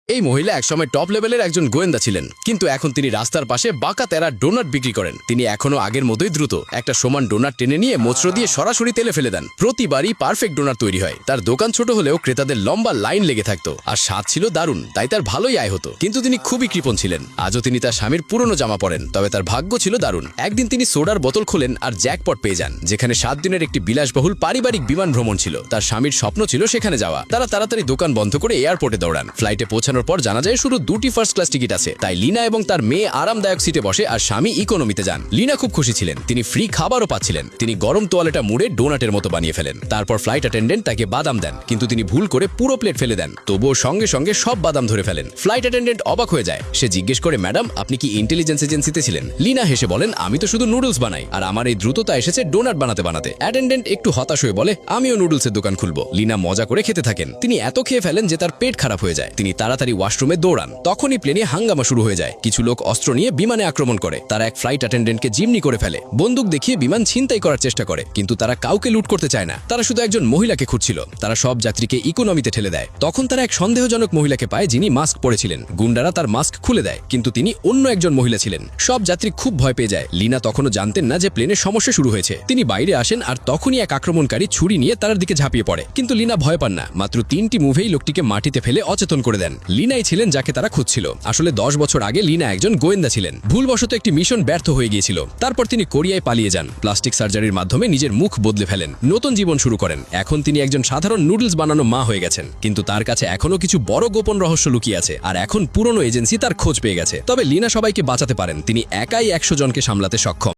এই মহিলা একসময় টপ লেভেলের একজন গোয়েন্দা ছিলেন, কিন্তু এখন তিনি রাস্তার পাশে বাঁকা তেরা ডোনাট বিক্রি করেন। তিনি এখনো আগের মতোই দ্রুত একটা সমান ডোনাট টেনে নিয়ে মোচড়ো দিয়ে সরাসরি তেলে ফেলে দেন। প্রতিবারই পারফেক্ট ডোনাট তৈরি হয়। তার দোকান ছোট হলেও ক্রেতাদের লম্বা লাইন লেগে থাকতো, আর স্বাদ ছিল দারুণ, তাই তার ভালোই আয় হতো। কিন্তু তিনি খুবই কৃপণ ছিলেন। আজও তিনি তার স্বামীর পুরনো জামা পরেন, তবে তার ভাগ্য ছিল দারুণ। একদিন তিনি সোডার বোতল খোলেন আর জ্যাকপট পেয়ে যান, যেখানে 7 দিনের একটি বিলাসবহুল পারিবারিক বিমান ভ্রমণ ছিল। তার স্বামীর স্বপ্ন ছিল সেখানে যাওয়া। তারা তাড়াতাড়ি দোকান বন্ধ করে এয়ারপোর্টে দৌড়ান। ফ্লাইটে পৌঁছানোর পর জানা যায় শুধু 2টি ফার্স্ট ক্লাস টিকিট আছে, তাই লিনা এবং তার মেয়ে আরামদায়ক সিটে বসে আর স্বামী ইকোনমিতে যান। লিনা খুব খুশি ছিলেন, তিনি ফ্রি খাবারও পাচ্ছিলেন। তিনি গরম তোয়ালেটা মুড়ে ডোনাটের মতো বানিয়ে ফেলেন। তারপর ফ্লাইট অ্যাটেন্ডেন্ট তাকে বাদাম দেন, কিন্তু তিনি ভুল করে পুরো প্লেট ফেলে দেন। তবুও সঙ্গে সঙ্গে সব বাদাম ধরে ফেলেন। ফ্লাইট অ্যাটেন্ডেন্ট অবাক হয়ে যায়। সে জিজ্ঞেস করে, ম্যাডাম, আপনি কি ইন্টেলিজেন্স এজেন্সিতে ছিলেন? লিনা হেসে বলেন, আমি তো শুধু নুডলস বানাই, আর আমার এই দ্রুততা এসেছে ডোনাট বানাতে বানাতে। অ্যাটেন্ডেন্ট একটু হতাশ হয়ে বলে, আমিও নুডলসের দোকান খুলবো। লিনা মজা করে খেতে থাকেন। তিনি এত খেয়ে ফেলেন যে তার পেট খারাপ হয়ে যায়। তিনি তাড়াতাড়ি ওয়াশরুমে দৌড়ান। তখনই প্লেনে হাঙ্গামা শুরু হয়ে যায়। কিছু লোক অস্ত্র নিয়ে বিমানে আক্রমণ করে। তারা এক ফ্লাইট অ্যাটেন্ডেন্টকে জিম্নি করে ফেলে। বন্দুক দেখিয়ে বিমান ছিনতাই করার চেষ্টা করে, কিন্তু তারা কাউকে লুট করতে চায় না। তারা শুধু একজন মহিলাকে খুঁজছিল। তারা সব যাত্রীকে ইকোনমিতে ঠেলে দেয়। তখন তারা এক সন্দেহজনক মহিলাকে পায়, যিনি মাস্ক পরেছিলেন। গুন্ডারা তার মাস্ক খুলে দেয়, কিন্তু তিনি অন্য একজন মহিলা ছিলেন। সব যাত্রী খুব ভয় পেয়ে যায়। লিনা তখনও জানতেন না যে প্লেনের সমস্যা শুরু হয়েছে। তিনি বাইরে আসেন, আর তখনই এক আক্রমণকারী ছুরি নিয়ে তার দিকে ঝাঁপিয়ে পড়ে। কিন্তু লিনা ভয় পান না। মাত্র 3টি মুভেই লোকটিকে মাটিতে ফেলে অচেতন করে দেন। লিনাই ছিলেন যাকে তারা খুঁজছিল। আসলে 10 বছর আগে লিনা একজন গোয়েন্দা ছিলেন। ভুলবশত একটি মিশন ব্যর্থ হয়ে গিয়েছিল। তারপর তিনি কোরিয়ায় পালিয়ে যান। প্লাস্টিক সার্জারির মাধ্যমে নিজের মুখ বদলে ফেলেন, নতুন জীবন শুরু করেন। এখন তিনি একজন সাধারণ নুডলস বানানো মা হয়ে গেছেন। কিন্তু তার কাছে এখনো কিছু বড় গোপন রহস্য লুকিয়ে আছে, আর এখন পুরনো এজেন্সি তার খোঁজ পেয়ে গেছে। তবে লিনা সবাইকে বাঁচাতে পারেন। তিনি একাই 100 জনকে সামলাতে সক্ষম।